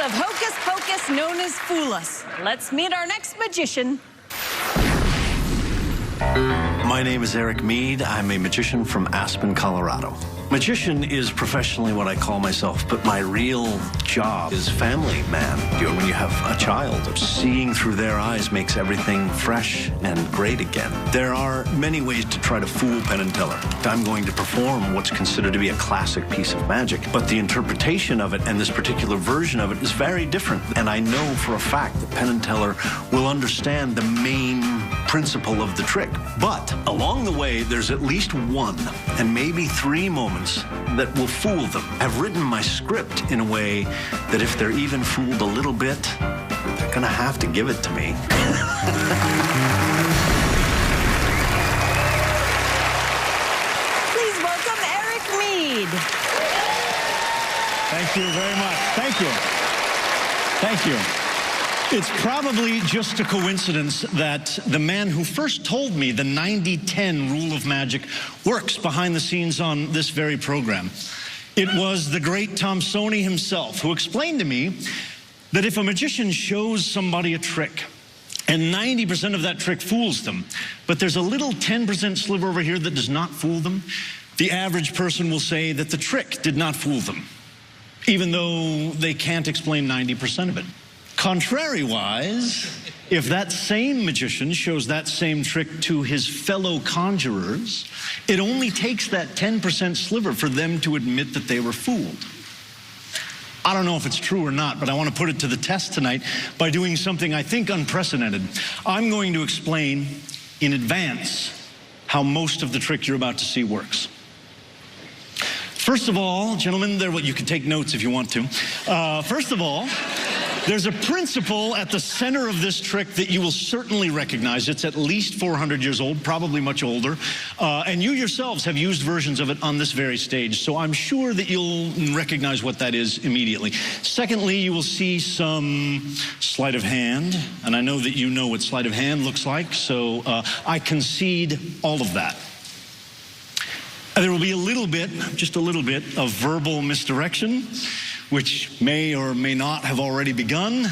of Hocus Pocus known as Fool Us. Let's meet our next magician. My name is Eric Mead. I'm a magician from Aspen, Colorado. Magician is professionally what I call myself, but my real job is family man. When you have a child, seeing through their eyes makes everything fresh and great again. There are many ways to try to fool Penn and Teller. I'm going to perform what's considered to be a classic piece of magic, but the interpretation of it and this particular version of it is very different. And I know for a fact that Penn and Teller will understand the main principle of the trick. But along the way, there's at least one and maybe three moments that will fool them. I've written my script in a way that if they're even fooled a little bit, they're gonna have to give it to me. Please welcome Eric Mead. Thank you very much. Thank you. Thank you. It's probably just a coincidence that the man who first told me the 90-10 rule of magic works behind the scenes on this very program. It was the great Thompsoni himself who explained to me that if a magician shows somebody a trick and 90% of that trick fools them, but there's a little 10% sliver over here that does not fool them, the average person will say that the trick did not fool them, even though they can't explain 90% of it. Contrary-wise, if that same magician shows that same trick to his fellow conjurers, it only takes that 10% sliver for them to admit that they were fooled. I don't know if it's true or not, but I want to put it to the test tonight by doing something I think unprecedented. I'm going to explain in advance how most of the trick you're about to see works. First of all, gentlemen, you can take notes if you want to. First of all, there's a principle at the center of this trick that you will certainly recognize. It's at least 400 years old, probably much older. And you yourselves have used versions of it on this very stage, so I'm sure that you'll recognize what that is immediately. Secondly, you will see some sleight of hand, and I know that you know what sleight of hand looks like, so I concede all of that. There will be a little bit, just a little bit, of verbal misdirection, which may or may not have already begun.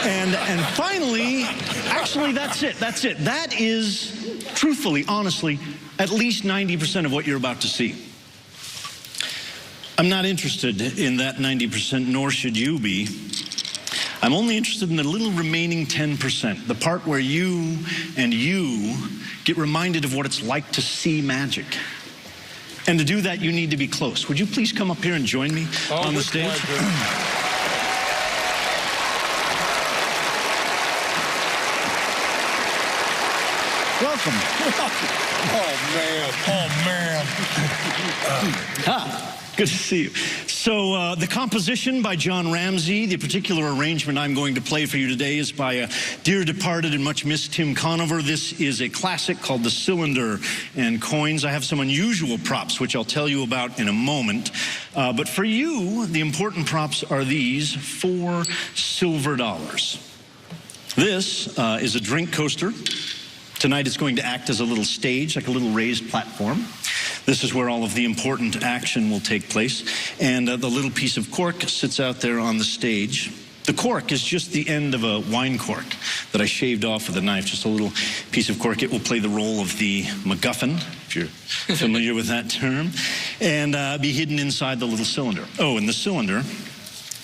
And finally, actually, that's it. That is, truthfully, honestly, at least 90% of what you're about to see. I'm not interested in that 90%, nor should you be. I'm only interested in the little remaining 10%, the part where you and you get reminded of what it's like to see magic. And to do that, you need to be close. Would you please come up here and join me on the stage? Welcome. Oh, man. Good to see you. So the composition by John Ramsey, the particular arrangement I'm going to play for you today is by a dear departed and much missed Tim Conover. This is a classic called The Cylinder and Coins. I have some unusual props, which I'll tell you about in a moment. But for you, the important props are these 4 silver dollars. This is a drink coaster. Tonight it's going to act as a little stage, like a little raised platform. This is where all of the important action will take place. And the little piece of cork sits out there on the stage. The cork is just the end of a wine cork that I shaved off with a knife, just a little piece of cork. It will play the role of the MacGuffin, if you're familiar with that term, and be hidden inside the little cylinder. Oh, and the cylinder,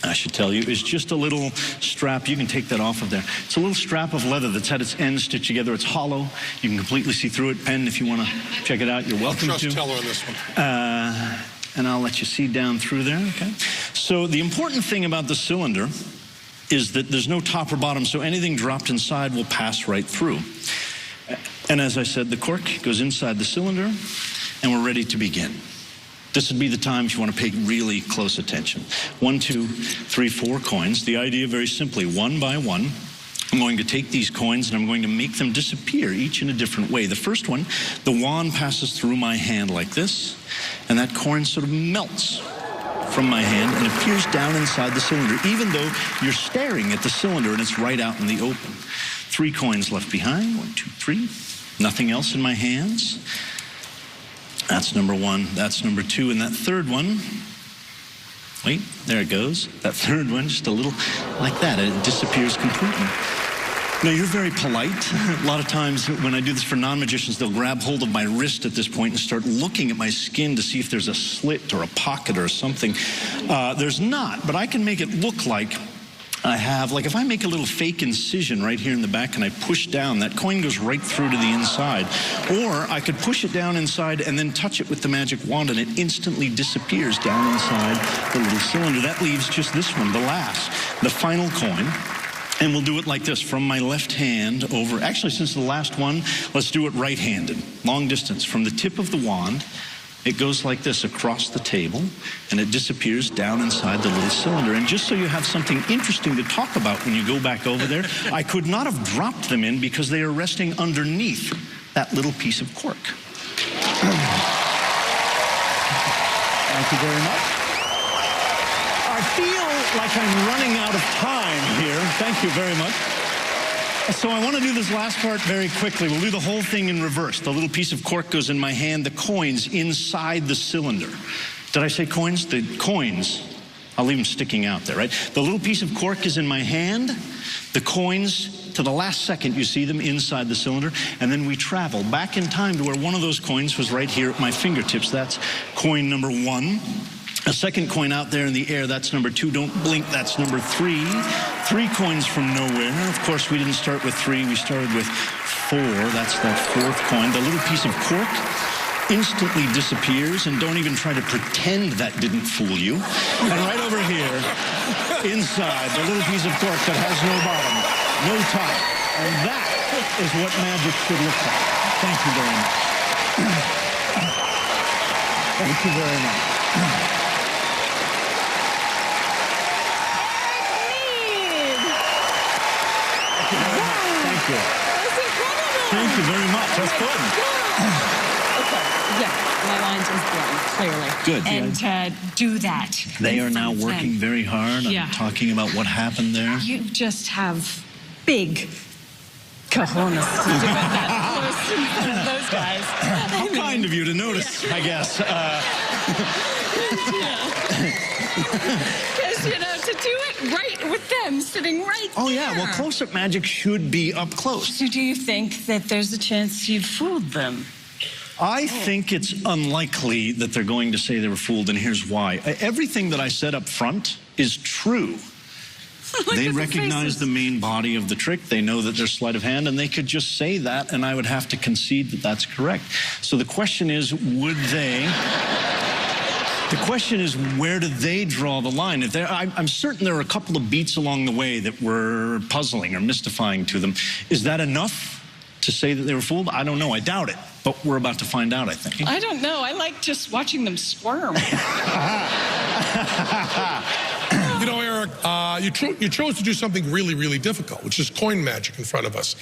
I should tell you, is just a little strap. You can take that off of there. It's a little strap of leather that's had its ends stitched together. It's hollow. You can completely see through it. Penn, if you want to check it out, you're welcome to. Trust Teller on this one. And I'll let you see down through there, okay? So the important thing about the cylinder is that there's no top or bottom, so anything dropped inside will pass right through. And as I said, the cork goes inside the cylinder, and we're ready to begin. This would be the time if you want to pay really close attention. 1, 2, 3, 4 coins. The idea, very simply, one by one, I'm going to take these coins and I'm going to make them disappear, each in a different way. The first one, the wand passes through my hand like this, and that coin sort of melts from my hand and appears down inside the cylinder, even though you're staring at the cylinder and it's right out in the open. 3 coins left behind. 1, 2, 3. Nothing else in my hands. That's number 1, that's number 2, and that third one Wait, there it goes. That third one, just a little like that. It disappears completely. Now, you're very polite. A lot of times when I do this for non-magicians, they'll grab hold of my wrist at this point and start looking at my skin to see if there's a slit or a pocket or something. There's not, but I can make it look like I have, like if I make a little fake incision right here in the back and I push down, that coin goes right through to the inside. Or I could push it down inside and then touch it with the magic wand and it instantly disappears down inside the little cylinder. That leaves just this one, the final coin. And we'll do it like this, from my left hand over, actually since the last one, let's do it right-handed, long distance. From the tip of the wand, it goes like this across the table, and it disappears down inside the little cylinder. And just so you have something interesting to talk about when you go back over there, I could not have dropped them in because they are resting underneath that little piece of cork. Thank you very much. I feel like I'm running out of time here. Thank you very much. So I want to do this last part very quickly. We'll do the whole thing in reverse. The little piece of cork goes in my hand, the coins inside the cylinder. Did I say coins? The coins, I'll leave them sticking out there, right? The little piece of cork is in my hand, the coins, to the last second you see them inside the cylinder, and then we travel back in time to where one of those coins was right here at my fingertips. That's coin number 1. A second coin out there in the air, that's number 2. Don't blink, that's number 3. 3 coins from nowhere. Of course, we didn't start with 3, we started with 4. That's that 4th coin. The little piece of cork instantly disappears, and don't even try to pretend that didn't fool you. And right over here, inside, the little piece of cork that has no bottom, no top. And that is what magic should look like. Thank you very much. Thank you very much. Thank you. That was incredible. Thank you very much. That's fun. Okay, yeah, my lines is blank, clearly. Good. And do that. They are now working very hard on talking about what happened there. You just have big cojones to do it that close in front of those guys. How kind of you to notice, I guess. Because, you know, to do it right with them sitting right there. Oh, yeah. Well, close-up magic should be up close. So do you think that there's a chance you fooled them? I think it's unlikely that they're going to say they were fooled, and here's why. Everything that I said up front is true. They recognize the main body of the trick. They know that there's sleight of hand, and they could just say that, and I would have to concede that that's correct. So the question is, would they... The question is, where do they draw the line? If I'm certain there are a couple of beats along the way that were puzzling or mystifying to them. Is that enough to say that they were fooled? I don't know. I doubt it. But we're about to find out, I think. I don't know. I like just watching them squirm. You know, Eric, you chose to do something really, really difficult, which is coin magic in front of us.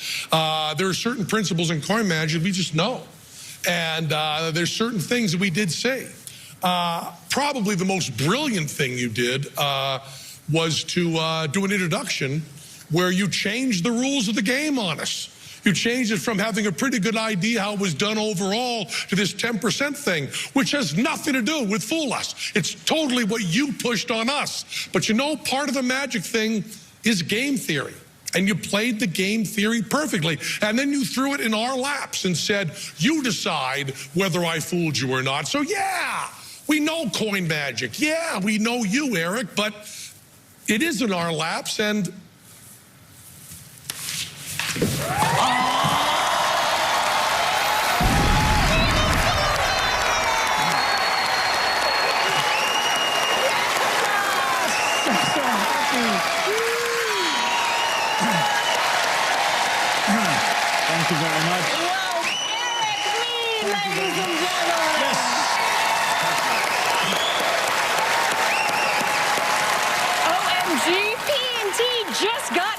There are certain principles in coin magic we just know. And there's certain things that we did say. Probably the most brilliant thing you did was to do an introduction where you changed the rules of the game on us. You changed it from having a pretty good idea how it was done overall to this 10% thing, which has nothing to do with Fool Us. It's totally what you pushed on us. But you know, part of the magic thing is game theory. And you played the game theory perfectly. And then you threw it in our laps and said, you decide whether I fooled you or not. So yeah, we know coin magic. Yeah, we know you, Eric, but it is in our laps, and... Thank you very much. Well, Eric Mead, ladies and gentlemen. Yes. OMG, P&T just got